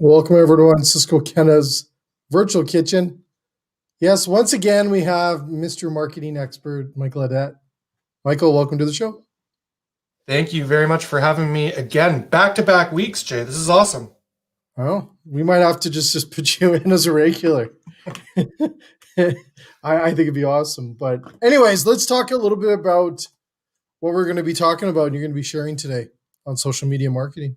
Welcome everyone, Cisco Kenna's virtual kitchen. Yes, once again we have Mr. Marketing Expert Michael Adet. Michael, welcome to the show. Thank you very much for having me again. Back-to-back weeks, Jay. This is awesome. Oh, we might have to just put you in as a regular. I think it'd be awesome. But anyways, let's talk a little bit about what we're going to be talking about and you're going to be sharing today on social media marketing.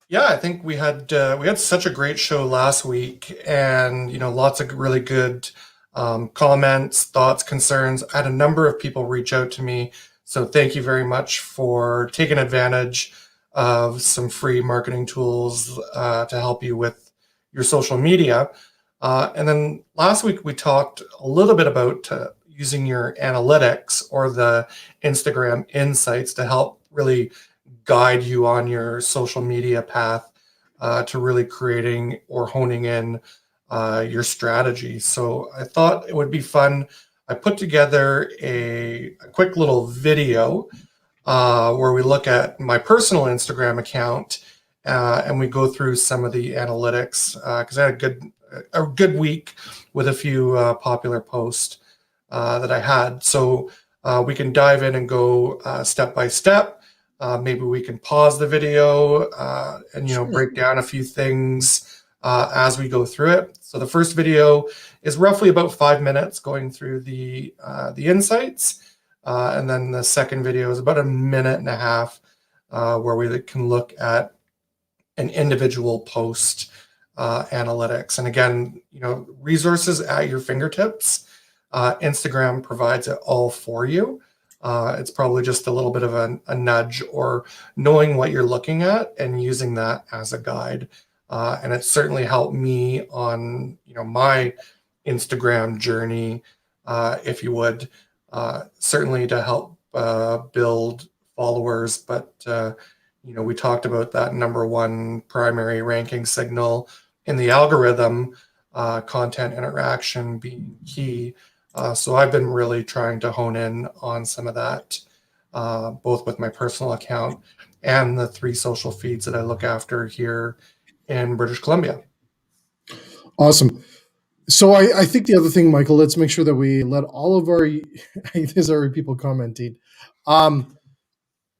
Yeah, I think we had such a great show last week, and lots of really good comments, thoughts, concerns. I had a number of people reach out to me, so thank you very much for taking advantage of some free marketing tools to help you with your social media. And then last week we talked a little bit about using your analytics or the Instagram insights to help really guide you on your social media path to really creating or honing in your strategy. So I thought it would be fun. I put together a quick little video where we look at my personal Instagram account and we go through some of the analytics because I had a good week with a few popular posts that I had. So we can dive in and go step by step. Maybe we can pause the video and break down a few things as we go through it. So the first video is roughly about 5 minutes going through the insights, and then the second video is about 1.5 minutes where we can look at an individual post analytics. And again, resources at your fingertips. Instagram provides it all for you. It's probably just a little bit of a nudge or knowing what you're looking at and using that as a guide. And it certainly helped me on my Instagram journey, if you would, certainly to help build followers. But we talked about that number one primary ranking signal in the algorithm, content interaction being key. So I've been really trying to hone in on some of that, both with my personal account and the 3 social feeds that I look after here in British Columbia. Awesome. So I think the other thing, Michael, let's make sure that we let all of our there's already people commenting.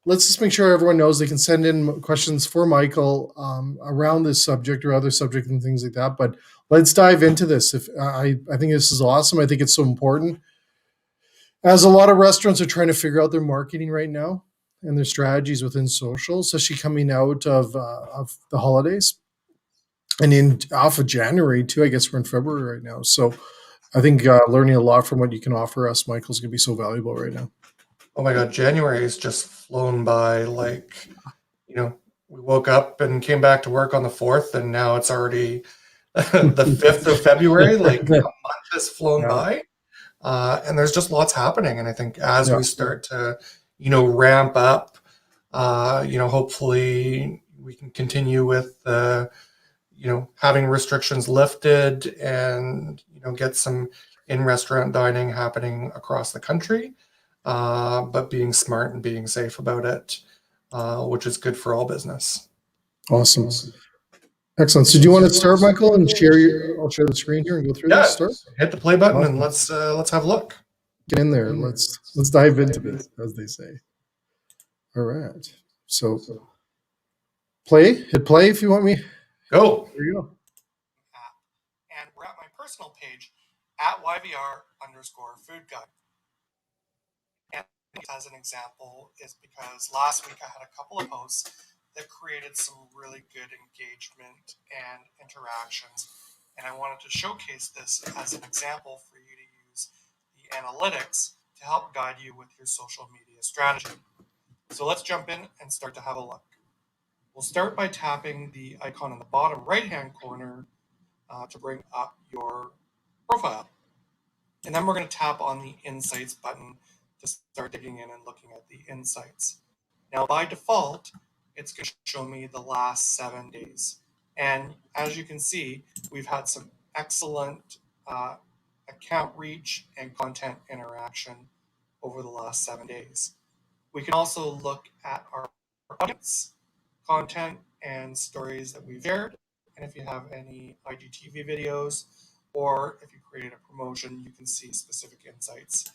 Let's just make sure everyone knows they can send in questions for Michael around this subject or other subject and things like that. But let's dive into this. If I think this is awesome. I think it's so important. As a lot of restaurants are trying to figure out their marketing right now and their strategies within social, especially coming out of the holidays and off of January too. I guess we're in February right now. So I think learning a lot from what you can offer us, Michael, is going to be so valuable right now. Oh my God, January has just flown by. We woke up and came back to work on the 4th, and now it's already the 5th of February. Like a month has flown by. And there's just lots happening. And I think as we start to, ramp up, hopefully we can continue with, having restrictions lifted and, get some in-restaurant dining happening across the country, but being smart and being safe about it, which is good for all business. Awesome. Excellent. So do you want to start, Michael, and I'll share the screen here and go through this? Start? Hit the play button and let's have a look. Get in there. Let's dive into this, as they say. All right. So hit play if you want me. Go. There you go. And we're at my personal page at YVR_food guide. And as an example is because last week I had a couple of posts that created some really good engagement and interactions. And I wanted to showcase this as an example for you to use the analytics to help guide you with your social media strategy. So let's jump in and start to have a look. We'll start by tapping the icon in the bottom right-hand corner to bring up your profile. And then we're going to tap on the Insights button to start digging in and looking at the insights. Now, by default, it's going to show me the last 7 days. And as you can see, we've had some excellent account reach and content interaction over the last 7 days. We can also look at our audience, content, and stories that we've shared, And if you have any IGTV videos, or if you created a promotion, you can see specific insights.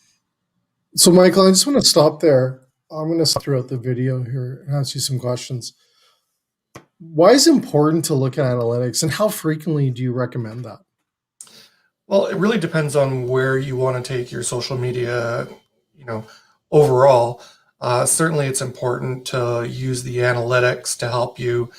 So, Michael, I just want to stop there. I'm going to stop throughout the video here and ask you some questions. Why is it important to look at analytics, and how frequently do you recommend that? Well, it really depends on where you want to take your social media, you know, overall. Certainly, it's important to use the analytics to help you,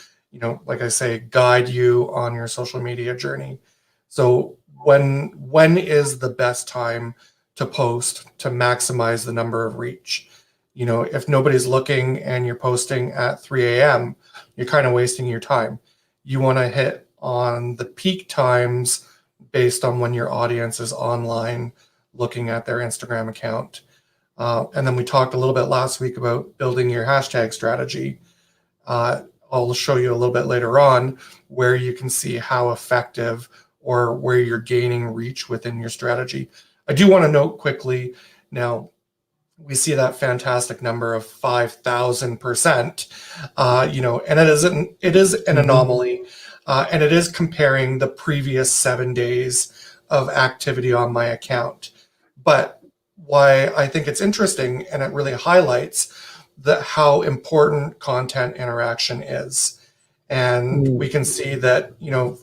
like I say, guide you on your social media journey. So when is the best time to post to maximize the number of reach? If nobody's looking and you're posting at 3 a.m., you're kind of wasting your time. You want to hit on the peak times based on when your audience is online looking at their Instagram account. And then we talked a little bit last week about building your hashtag strategy. I'll show you a little bit later on where you can see how effective or where you're gaining reach within your strategy. I do want to note quickly now, we see that fantastic number of 5,000%, and it is an Mhm. anomaly, and it is comparing the previous 7 days of activity on my account. But why I think it's interesting and it really highlights how important content interaction is. And we Mm. can see that,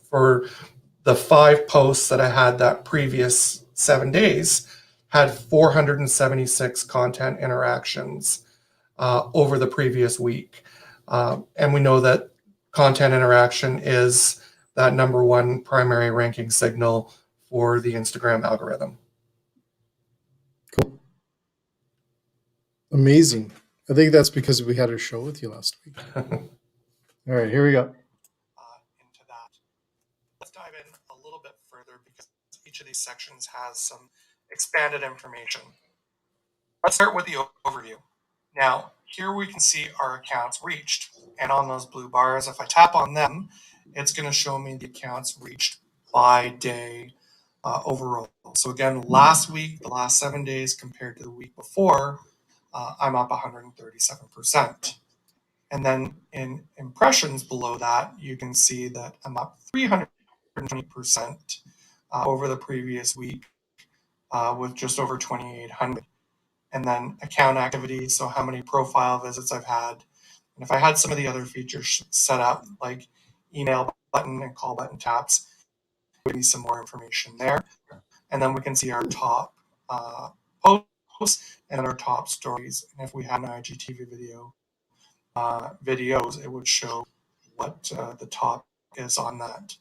for the 5 posts that I had that previous 7 days, had 476 content interactions over the previous week. And we know that content interaction is that number one primary ranking signal for the Instagram algorithm. Cool. Amazing. I think that's because we had a show with you last week. All right, here we go. Into that. Let's dive in a little bit further because each of these sections has some expanded information. Let's start with the overview. Now, here we can see our accounts reached. And on those blue bars, if I tap on them, it's going to show me the accounts reached by day overall. So again, last week, the last 7 days compared to the week before, I'm up 137%. And then in impressions below that, you can see that I'm up 320% over the previous week with just over 2,800. And then account activity, so how many profile visits I've had. And if I had some of the other features set up, like email button and call button taps, give me some more information there. And then we can see our top posts and our top stories. And if we had an IGTV videos, it would show what the top is on that.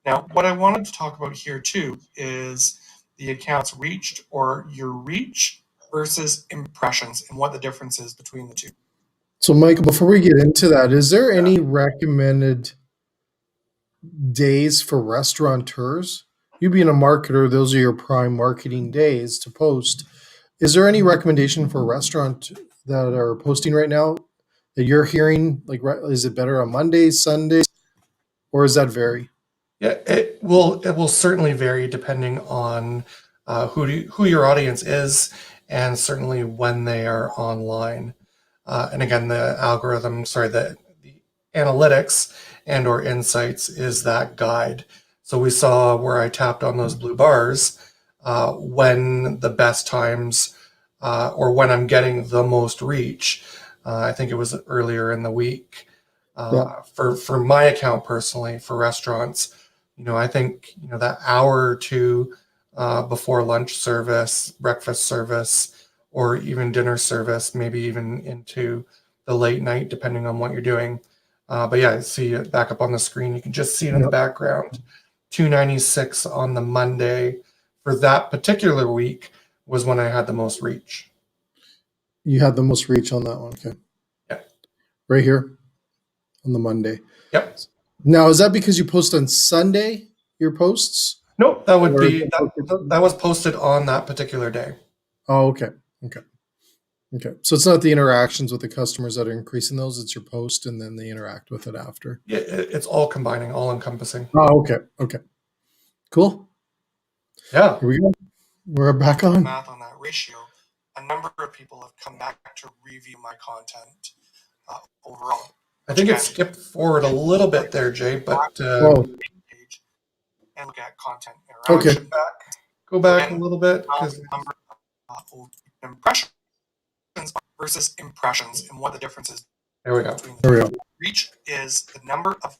Now, what I wanted to talk about here too is the accounts reached or your reach versus impressions and what the difference is between the two. So, Michael, before we get into that, is there any recommended days for restaurateurs? You being a marketer, those are your prime marketing days to post. Is there any recommendation for restaurant that are posting right now that you're hearing? Like, is it better on Mondays, Sundays, or does that vary? Yeah, it will certainly vary depending on who your audience is, and certainly when they are online. And again, the analytics and or insights is that guide. So we saw where I tapped on those blue bars when the best times or when I'm getting the most reach. I think it was earlier in the week. Yeah. For my account personally, for restaurants, I think that hour or two before lunch service, breakfast service, or even dinner service, maybe even into the late night, depending on what you're doing. But yeah, see it back up on the screen. You can just see it in the Yep. background. 296 on the Monday for that particular week was when I had the most reach. You had the most reach on that one. Okay. Yeah. Right here on the Monday. Yep. Now, is that because you post on Sunday, your posts? Nope. That would Or is be it that. That was posted on that particular day. Oh, okay. Okay. Okay. So it's not the interactions with the customers that are increasing those, it's your post and then they interact with it after. Yeah, it's all combining, all encompassing. Oh, okay. Okay. Cool. Yeah. Here we go. We're back on. Math on that ratio, a number of people have come back to review my content overall. I think it skipped forward a little bit there, Jay, but Oh, page and look at content okay. interaction. go back a little bit because Number of impressions versus impressions and what the difference is there we go. between There we them. go. Reach is the number of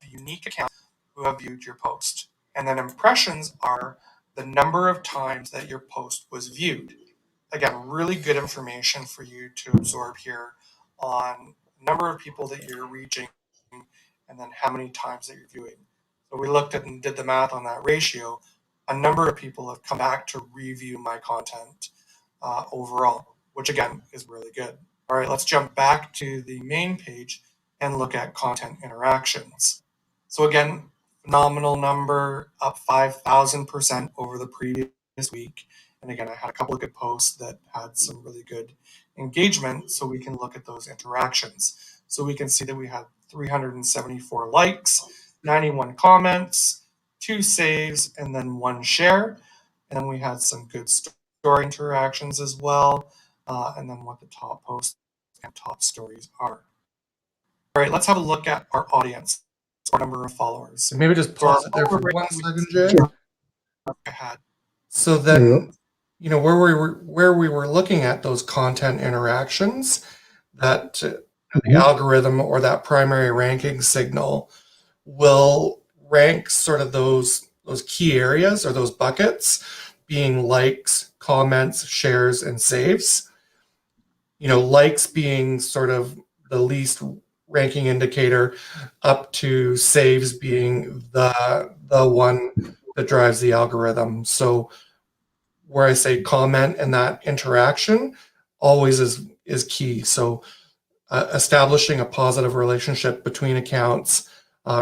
unique accounts who have viewed your post. And then impressions are the number of times that your post was viewed. Again, really good information for you to absorb here on the number of people that you're reaching and then how many times that you're viewing. So we looked at and did the math on that ratio. A number of people have come back to review my content overall, which again is really good. All right, let's jump back to the main page and look at content interactions. So again, phenomenal number, up 5,000% over the previous week. And again, I had a couple of good posts that had some really good engagement, so we can look at those interactions. So we can see that we had 374 likes, 91 comments, 2 saves, and then 1 share. And then we had some good story interactions as well, and then what the top posts and top stories are. All right, let's have a look at our audience, our number of followers. So maybe just pause it there for 1 second, Jay. Sure. So There you then, go. you know, where we were looking at those content interactions, that the algorithm or that primary ranking signal will rank sort of those key areas or those buckets being likes, comments, shares, and saves. You know, likes being sort of the least ranking indicator, up to saves being the one that drives the algorithm. So where I say comment and that interaction always is key. So establishing a positive relationship between accounts,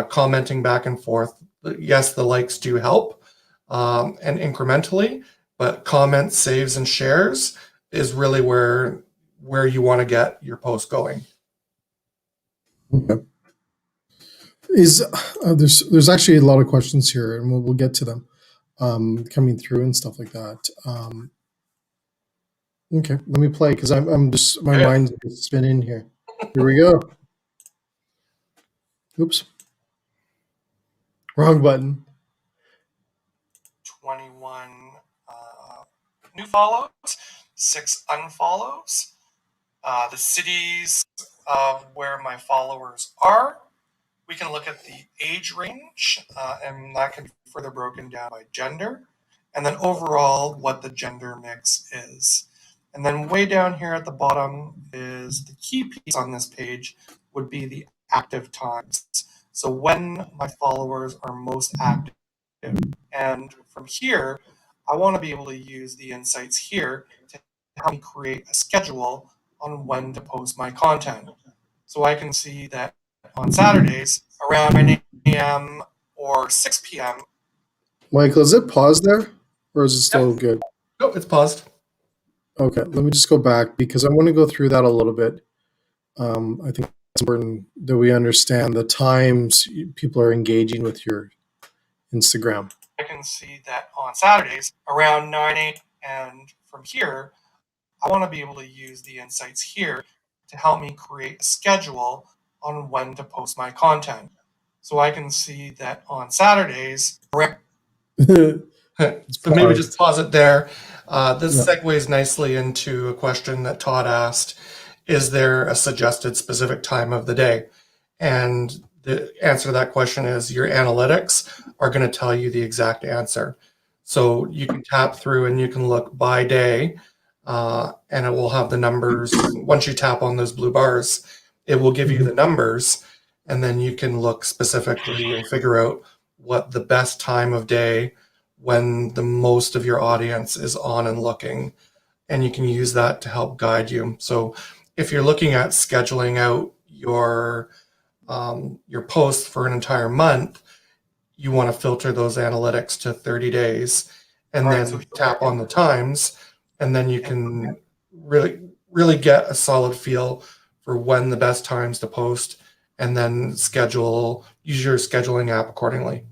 commenting back and forth. Yes, the likes do help, and incrementally, but comments, saves, and shares is really where you want to get your post going. Okay. There's actually a lot of questions here, and we'll get to them coming through and stuff like that. Okay, let me play because I'm just my Yeah. mind's spinning here. Here we go. Oops, wrong button. 21 new follows, 6 unfollows. The cities of where my followers are. We can look at the age range, and that can be further broken down by gender, and then overall what the gender mix is. And then way down here at the bottom is the key piece on this page would be the active times. So when my followers are most active. And from here, I want to be able to use the insights here to help me create a schedule on when to post my content. So I can see that on Saturdays around 9 a.m. or 6 p.m. Michael, is it paused there, or is it still good? Oh, it's paused. Okay, let me just go back because I want to go through that a little bit. I think it's important that we understand the times people are engaging with your Instagram. I can see that on Saturdays around 9 a.m. And from here, I want to be able to use the insights here to help me create a schedule on when to post my content. So I can see that on Saturdays, So maybe just pause it there. This Yeah. segues nicely into a question that Todd asked. Is there a suggested specific time of the day? And the answer to that question is your analytics are going to tell you the exact answer. So you can tap through and you can look by day, and it will have the numbers. Once you tap on those blue bars, it will give you the numbers, and then you can look specifically and figure out what the best time of day when the most of your audience is on and looking, and you can use that to help guide you. So if you're looking at scheduling out your posts for an entire month, you want to filter those analytics to 30 days and then tap on the times, and then you can really get a solid feel for when the best times to post, and then use your scheduling app accordingly.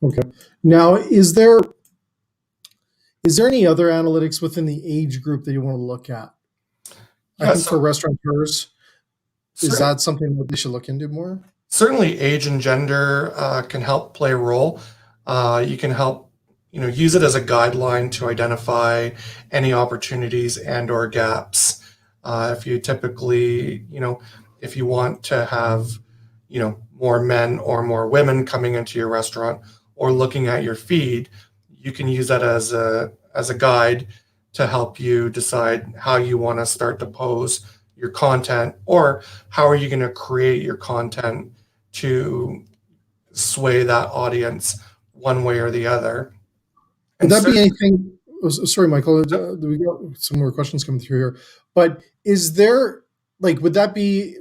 Okay. Now, is there any other analytics within the age group that you want to look at? I Yeah, think so for restaurateurs, Is Cer- that something that they should look into more? Certainly, age and gender can help play a role. You can help, use it as a guideline to identify any opportunities and or gaps. If you typically, if you want to have, more men or more women coming into your restaurant or looking at your feed, you can use that as a guide to help you decide how you want to start to pose your content, or how are you going to create your content to sway that audience one way or the other. Would And that be certainly, anything? Sorry, Michael. We got some more questions coming through here. But is there like would that be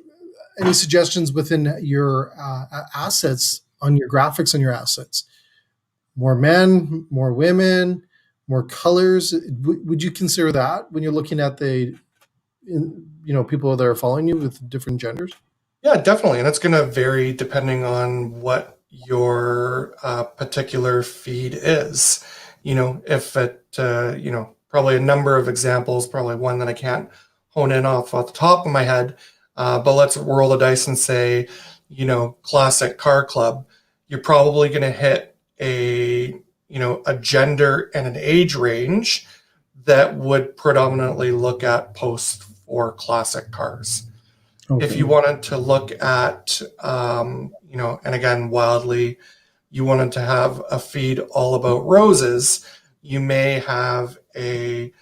any suggestions within your assets on your graphics on your assets? More men, more women, more colors. Would you consider that when you're looking at people that are following you with different genders? yeah, definitely. And it's going to vary depending on what your particular feed is. If probably a number of examples, probably one that I can't hone in off the top of my head. But let's roll the dice and say, classic car club. You're probably going to hit a gender and an age range that would predominantly look at posts for classic cars. If you Okay. wanted to look at, and again, wildly, you wanted to have a feed all about roses, you may have an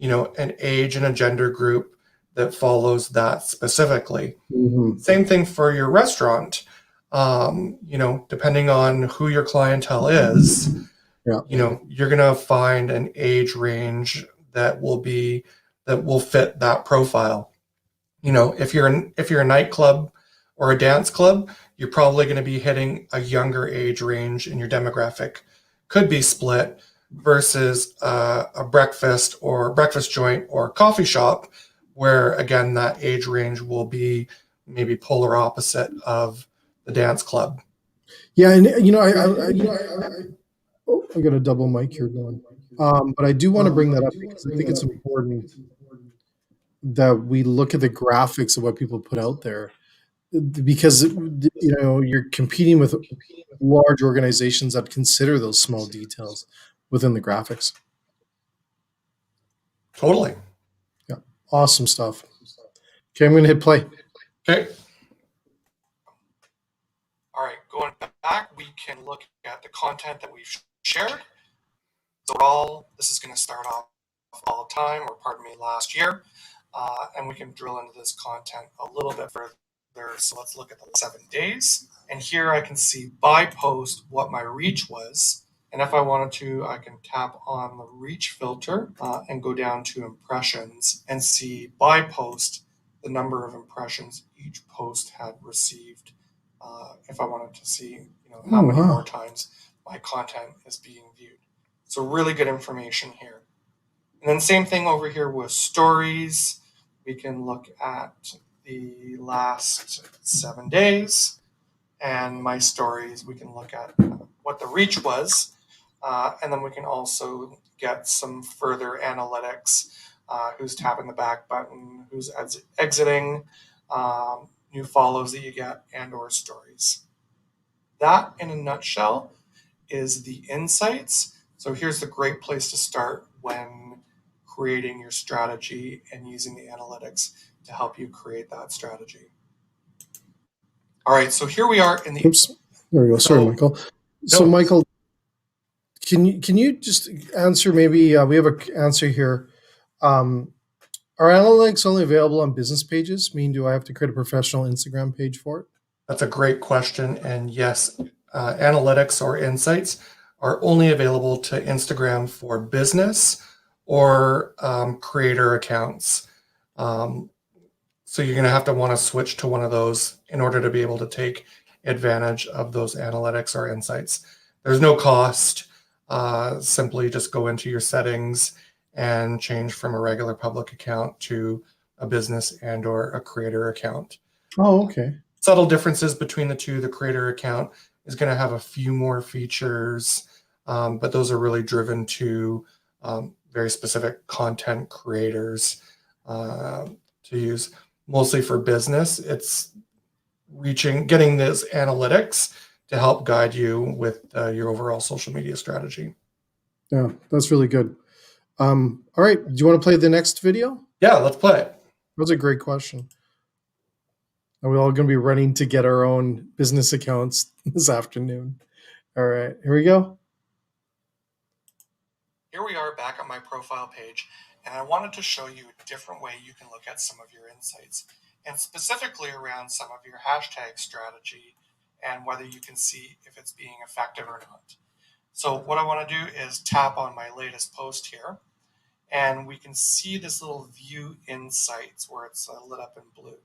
age and a gender group that follows that specifically. Mhm. Same thing for your restaurant. Depending on who your clientele is, Yeah. you're going to find an age range that will fit that profile. If you're a nightclub or a dance club, you're probably going to be hitting a younger age range, and your demographic could be split versus a breakfast joint or coffee shop, where again that age range will be maybe polar opposite of the dance club. Yeah, and I got a double mic here going. But I do want to bring that up because I think it's important that we look at the graphics of what people put out there because you're competing with large organizations that consider those small details within the graphics. Totally. Yeah, awesome stuff. Okay, I'm going to hit play. Okay. All right, going back, we can look at the content that we've shared. So this is going to start off all the time, or pardon me, last year. And we can drill into this content a little bit further. So let's look at the 7 days. And here I can see by post what my reach was. And if I wanted to, I can tap on the reach filter and go down to impressions and see by post the number of impressions each post had received. If I wanted to see, how many more times my content is being viewed. So really good information here. And then same thing over here with stories. We can look at the last 7 days and my stories. We can look at what the reach was. And then we can also get some further analytics. Who's tapping the back button, who's exiting, new follows that you get, and or stories. That in a nutshell is the insights. So here's the great place to start when creating your strategy and using the analytics to help you create that strategy. All right, so here we are in the. Oops, there we go. Sorry, So- Michael. So, No. Michael, can you just answer? Maybe we have an answer here. Are analytics only available on business pages? Do I have to create a professional Instagram page for it? That's a great question. And yes, analytics or insights are only available to Instagram for business or creator accounts. So you're going to have to want to switch to one of those in order to be able to take advantage of those analytics or insights. There's no cost. Simply just go into your settings and change from a regular public account to a business and or a creator account. Oh, okay. Subtle differences between the two. The creator account is going to have a few more features, but those are really driven to very specific content creators to use. mostly for business. It's getting this analytics to help guide you with your overall social media strategy. Yeah, that's really good. All right. Do you want to play the next video? Yeah, let's play it. That was a great question. Are we all going to be running to get our own business accounts this afternoon? All right, here we go. Here we are back on my profile page, and I wanted to show you a different way you can look at some of your insights, and specifically around some of your hashtag strategy and whether you can see if it's being effective or not. So what I want to do is tap on my latest post here, and we can see this little view insights where it's lit up in blue.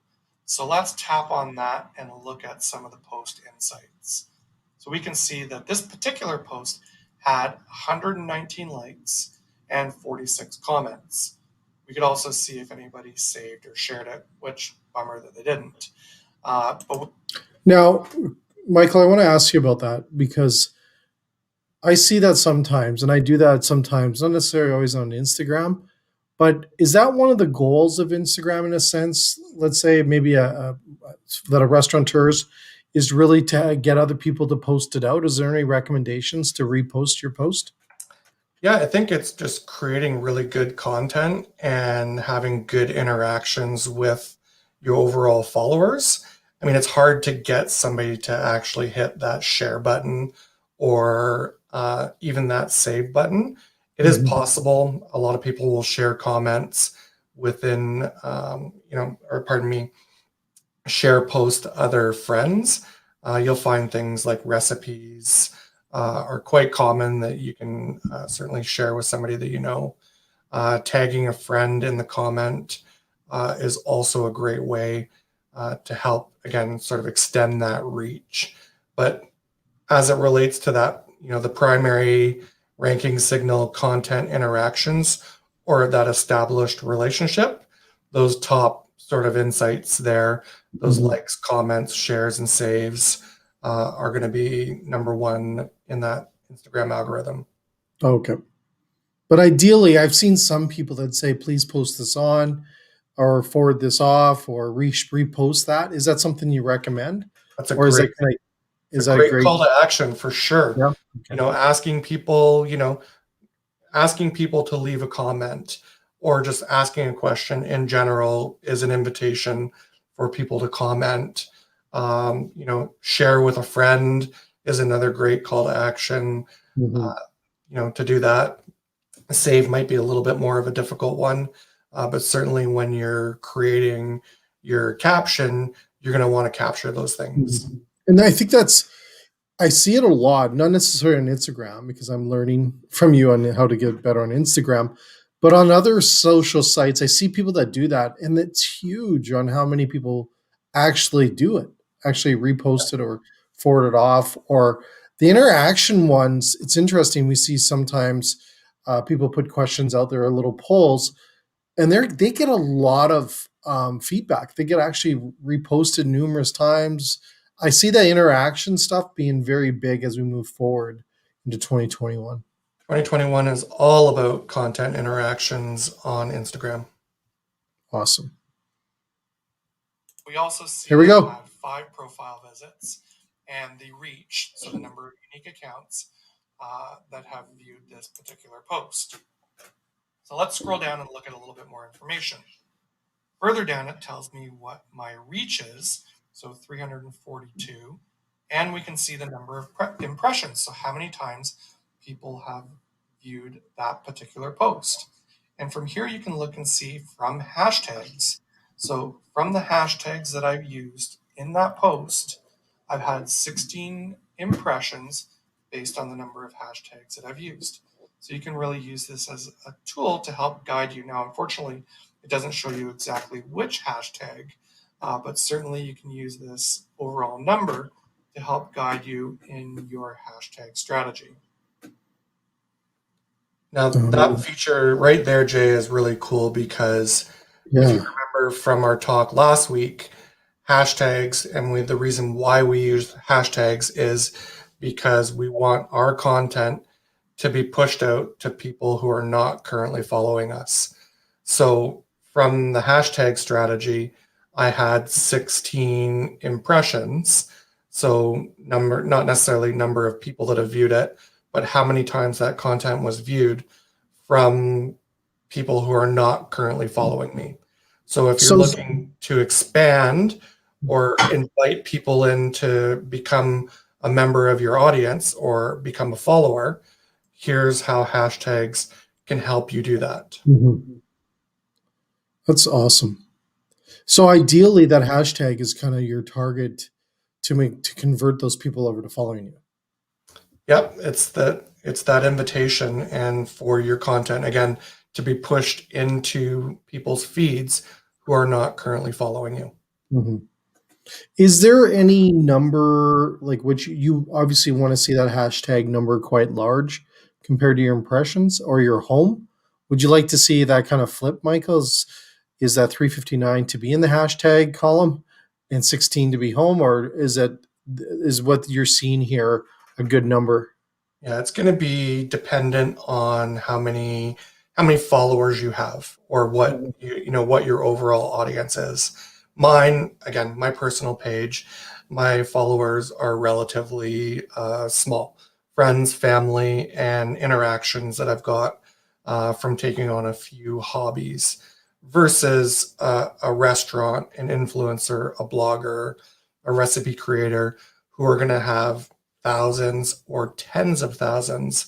So let's tap on that and look at some of the post insights. So we can see that this particular post had 119 likes and 46 comments. We could also see if anybody saved or shared it, which bummer that they didn't. Now, Michael, I want to ask you about that because I see that sometimes, and I do that sometimes, not necessarily always on Instagram. But is that one of the goals of Instagram in a sense? Let's say maybe that a restaurateur's is really to get other people to post it out. Is there any recommendations to repost your post? Yeah, I think it's just creating really good content and having good interactions with your overall followers. I mean, it's hard to get somebody to actually hit that share button or even that save button. It is possible. A lot of people will share comments within, share post to other friends. You'll find things like recipes are quite common that you can certainly share with somebody that you know. Tagging a friend in the comment is also a great way to help, again, sort of extend that reach. But as it relates to that, the primary ranking signal content interactions or that established relationship, those top sort of insights there, those likes, comments, shares, and saves are going to be number one in that Instagram algorithm. Okay. But ideally, I've seen some people that say, please post this on or forward this off or repost that. Is that something you recommend? That's a Or is great, it like, is a that great great? call to action for sure. Yeah. Okay. Asking people to leave a comment or just asking a question in general is an invitation for people to comment. Share with a friend is another great call to action. To do that. Save might be a little bit more of a difficult one, but certainly when you're creating your caption, you're going to want to capture those things. And I think I see it a lot, not necessarily on Instagram because I'm learning from you on how to get better on Instagram, but on other social sites, I see people that do that, and it's huge on how many people actually do it, actually repost it or forward it off, or the interaction ones. It's interesting. We see sometimes people put questions out there, or little polls, and they get a lot of feedback. They get actually reposted numerous times. I see that interaction stuff being very big as we move forward into 2021. 2021 is all about content interactions on Instagram. Awesome. We also see Here we go. 5 profile visits and the reach, so the number of unique accounts that have viewed this particular post. So let's scroll down and look at a little bit more information. Further down, it tells me what my reach is, so 342, and we can see the number of impressions, so how many times people have viewed that particular post. And from here, you can look and see from hashtags. So from the hashtags that I've used in that post, I've had 16 impressions based on the number of hashtags that I've used. So you can really use this as a tool to help guide you. Now, unfortunately, it doesn't show you exactly which hashtag, but certainly you can use this overall number to help guide you in your hashtag strategy. Now, that feature right there, Jay, is really cool because if you remember from our talk last week, hashtags, and the reason why we use hashtags is because we want our content to be pushed out to people who are not currently following us. So from the hashtag strategy, I had 16 impressions. So number, not necessarily number of people that have viewed it, but how many times that content was viewed from people who are not currently following me. So if you're So, looking to expand or invite people in to become a member of your audience or become a follower, here's how hashtags can help you do that. Mhm. That's awesome. So ideally, that hashtag is kind of your target to convert those people over to following you. Yep, it's that invitation and for your content again to be pushed into people's feeds who are not currently following you. Mhm. Is there any number, like, which you obviously want to see that hashtag number quite large compared to your impressions or your home? Would you like to see that kind of flip, Michael? Is that 359 to be in the hashtag column and 16 to be home, or is what you're seeing here a good number? Yeah, it's going to be dependent on how many followers you have or what Mhm. what your overall audience is. Mine, again, my personal page, my followers are relatively small. Friends, family, and interactions that I've got from taking on a few hobbies versus a restaurant, an influencer, a blogger, a recipe creator who are going to have thousands or tens of thousands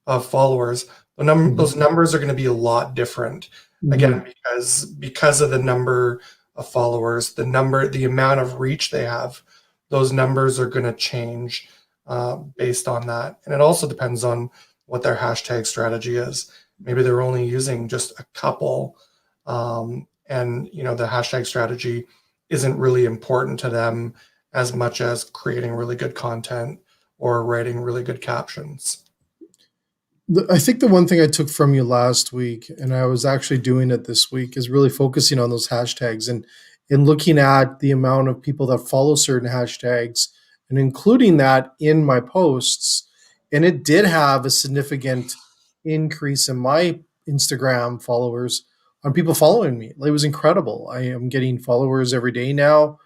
of followers. Those numbers are going to be a lot different. Again, Mhm. because of the number of followers, the amount of reach they have, those numbers are going to change based on that. And it also depends on what their hashtag strategy is. Maybe they're only using just a couple, and the hashtag strategy isn't really important to them as much as creating really good content or writing really good captions. I think the one thing I took from you last week, and I was actually doing it this week, is really focusing on those hashtags and looking at the amount of people that follow certain hashtags and including that in my posts. And it did have a significant increase in my Instagram followers on people following me. It was incredible. I am getting followers every day now.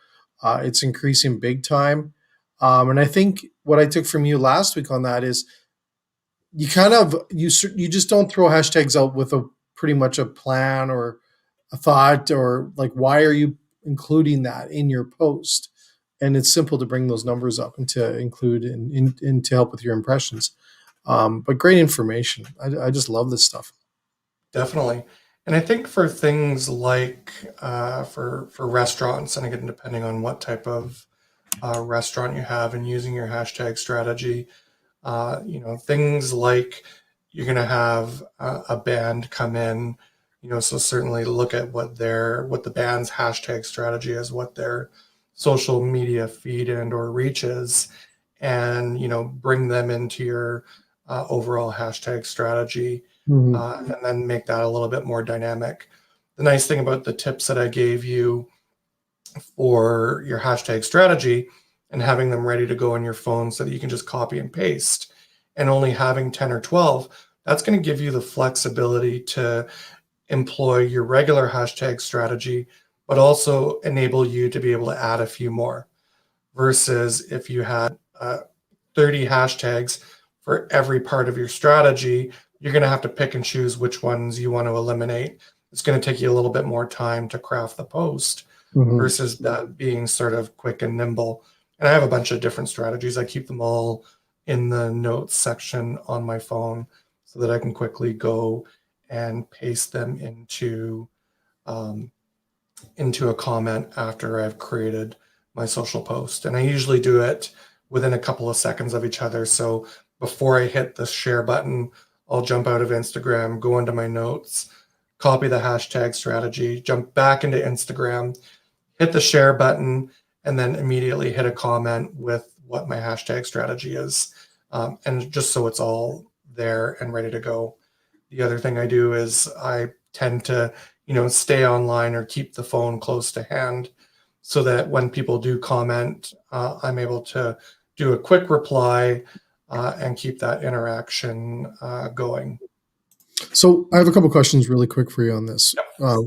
It's increasing big time. And I think what I took from you last week on that is you kind of you just don't throw hashtags out with a pretty much a plan or a thought or like why are you including that in your post, and it's simple to bring those numbers up and to include in to help with your impressions, but great information. I just love this stuff. Definitely. And I think for things like for restaurants, and again, depending on what type of restaurant you have and using your hashtag strategy, things like you're going to have a band come in, so certainly look at what the band's hashtag strategy is, what their social media feed and or reach is, and bring them into your overall hashtag strategy, Mhm. and then make that a little bit more dynamic. The nice thing about the tips that I gave you for your hashtag strategy and having them ready to go on your phone so that you can just copy and paste, and only having 10 or 12, that's going to give you the flexibility to employ your regular hashtag strategy, but also enable you to be able to add a few more. Versus if you had 30 hashtags for every part of your strategy, you're going to have to pick and choose which ones you want to eliminate. It's going to take you a little bit more time to craft the post Mhm. versus that being sort of quick and nimble. And I have a bunch of different strategies. I keep them all in the notes section on my phone so that I can quickly go and paste them um, into a comment after I've created my social post. And I usually do it within a couple of seconds of each other. So before I hit the share button, I'll jump out of Instagram, go into my notes, copy the hashtag strategy, jump back into Instagram, hit the share button, and then immediately hit a comment with what my hashtag strategy is. And just so it's all there and ready to go. The other thing I do is I tend to, stay online or keep the phone close to hand so that when people do comment, I'm able to do a quick reply and keep that interaction going. So I have a couple questions really quick for you on this. Yep.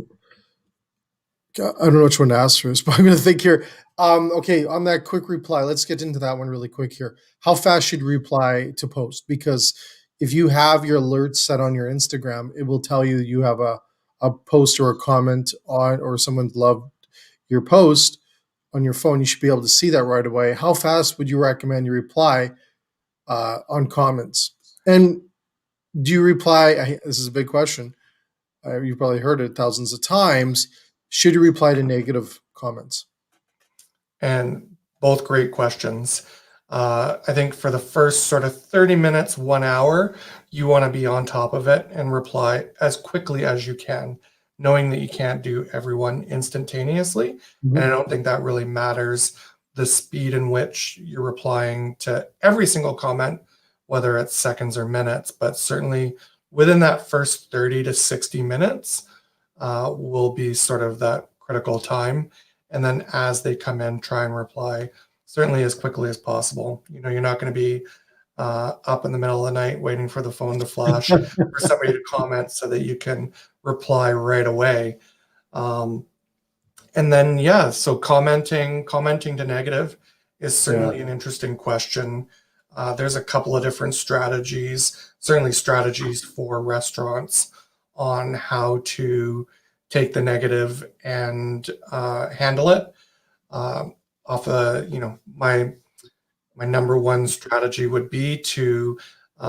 I don't know which one to ask first, but I'm going to think here. Okay, on that quick reply, let's get into that one really quick here. How fast should you reply to post? Because if you have your alerts set on your Instagram, it will tell you you have a post or a comment on, or someone loved your post on your phone. You should be able to see that right away. How fast would you recommend you reply on comments? And do you reply? This is a big question. You've probably heard it thousands of times. Should you reply to negative comments? And both great questions. I think for the first sort of 30 minutes, 1 hour, you want to be on top of it and reply as quickly as you can, knowing that you can't do everyone instantaneously. And I Mhm. don't think that really matters the speed in which you're replying to every single comment, whether it's seconds or minutes, but certainly within that first 30 to 60 minutes will be sort of that critical time. And then as they come in, try and reply certainly as quickly as possible. You know, you're not going to be up in the middle of the night waiting for the phone to flash for somebody to comment so that you can reply right away. Um, and then, yeah, so commenting to negative is Yeah. certainly an interesting question. There's a couple of different strategies, certainly strategies for restaurants on how to take the negative and handle it. Off you know, my number one strategy would be to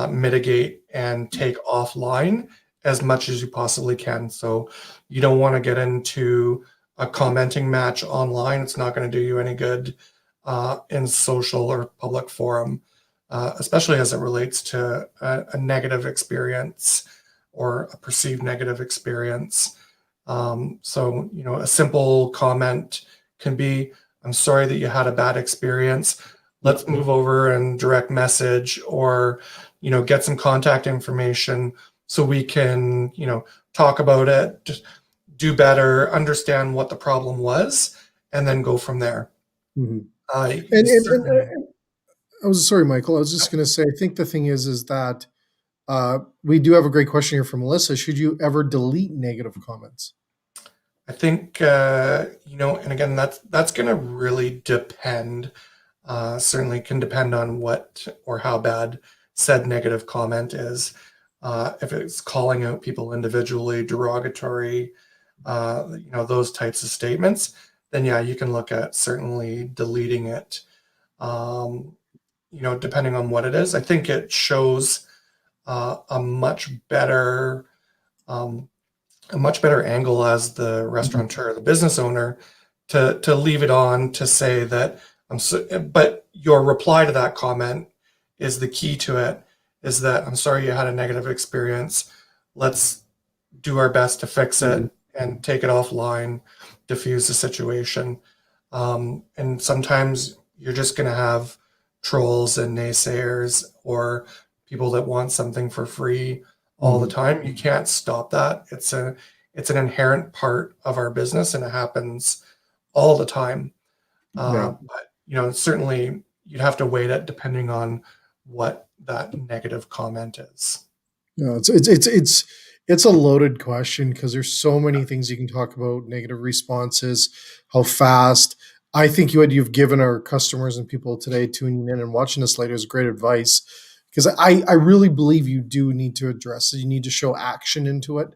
mitigate and take offline as much as you possibly can. So you don't want to get into a commenting match online. It's not going to do you any good in social or public forum, especially as it relates to a negative experience or a perceived negative experience. So, you know, a simple comment can be, I'm sorry that you had a bad experience. Let's move over and direct message, or, you know, get some contact information so we can, you know, talk about it, just do better, understand what the problem was, and then go from there. Mhm. You And certainly, I was sorry, Michael. I was just going to say, I think the thing is that we do have a great question here from Melissa. Should you ever delete negative comments? I think, you know, and again, that's going to really depend. Certainly can depend on what or how bad said negative comment is. If it's calling out people individually, derogatory, you know, those types of statements, then yeah, you can look at certainly deleting it. Um, you know, depending on what it is, I think it shows a um, much better angle as the Mhm. restaurateur, the business owner, to leave it on to say that I'm so, but your reply to that comment is the key to it, is that I'm sorry you had a negative experience. Let's do our best to fix Mhm. it and take it offline, diffuse the situation. And sometimes you're just going to have trolls and naysayers or people that want something for free all the Mhm. time. You can't stop that. It's an inherent part of our business, and it happens all the time. Yeah. But you know, certainly you'd have to weight it depending on what that negative comment is. No, it's a loaded question because there's so many things you can talk about, negative responses, how fast. I think you've given our customers and people today tuning in and watching us later is great advice because I really believe you do need to address it. You need to show action into it.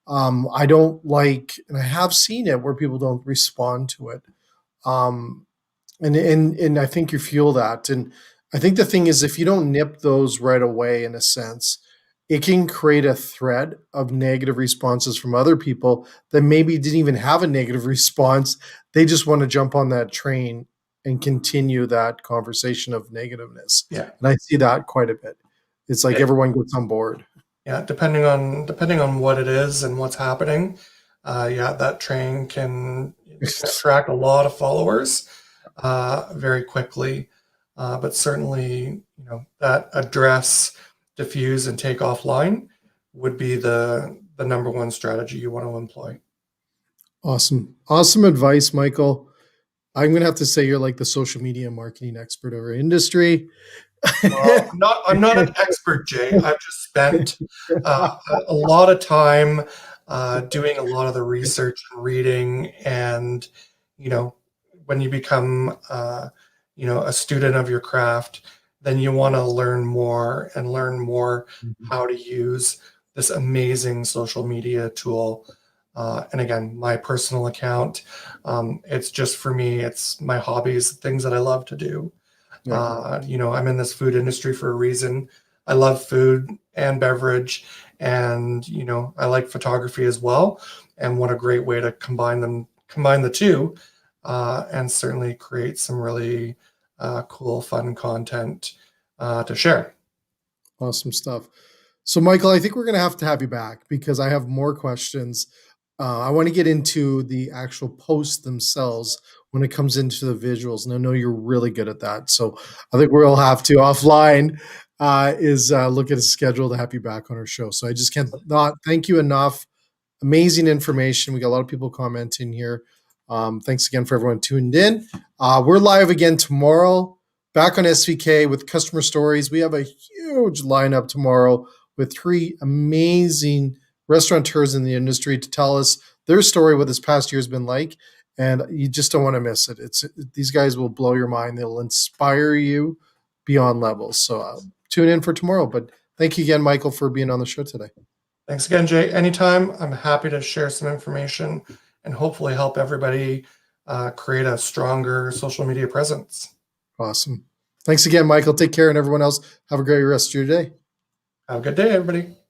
I don't like, and I have seen it where people don't respond to it. Um, and I think you feel that. And I think the thing is, if you don't nip those right away, in a sense, it can create a thread of negative responses from other people that maybe didn't even have a negative response. They just want to jump on that train and continue that conversation of negativeness. Yeah. And I see that quite a bit. It's like everyone gets on board. Yeah, depending on what it is and what's happening, yeah, that train can attract a lot of followers very quickly. But certainly, you know, that address, diffuse, and take offline would be the number one strategy you want to employ. Awesome. Awesome advice, Michael. I'm going to have to say you're like the social media marketing expert of our industry. Well, I'm not an expert, Jay. I've just spent a lot of time doing a lot of the research and reading. And, you know, when you become, you know, a student of your craft, then you want to learn more and learn more how to use this amazing social media tool. And again, my personal account, it's just for me, it's my hobbies, things that I love to do. You know, I'm in this food industry for a reason. I love food and beverage, and you know, I like photography as well. And what a great way to combine the two, and certainly create some really cool, fun content to share. Awesome stuff. So, Michael, I think we're going to have you back because I have more questions. I want to get into the actual posts themselves when it comes into the visuals, and I know you're really good at that. So, I think we'll have to offline is look at a schedule to have you back on our show. So, I just can't not thank you enough. Amazing information. We got a lot of people commenting here. Thanks again for everyone tuned in. We're live again tomorrow, back on SVK with customer stories. We have a huge lineup tomorrow with 3 amazing restaurateurs in the industry to tell us their story, what this past year has been like, and you just don't want to miss it. These guys will blow your mind. They'll inspire you beyond levels. So tune in for tomorrow. But thank you again, Michael, for being on the show today. Thanks again, Jay. Anytime, I'm happy to share some information and hopefully help everybody create a stronger social media presence. Awesome. Thanks again, Michael. Take care, and everyone else, have a great rest of your day. Have a good day, everybody.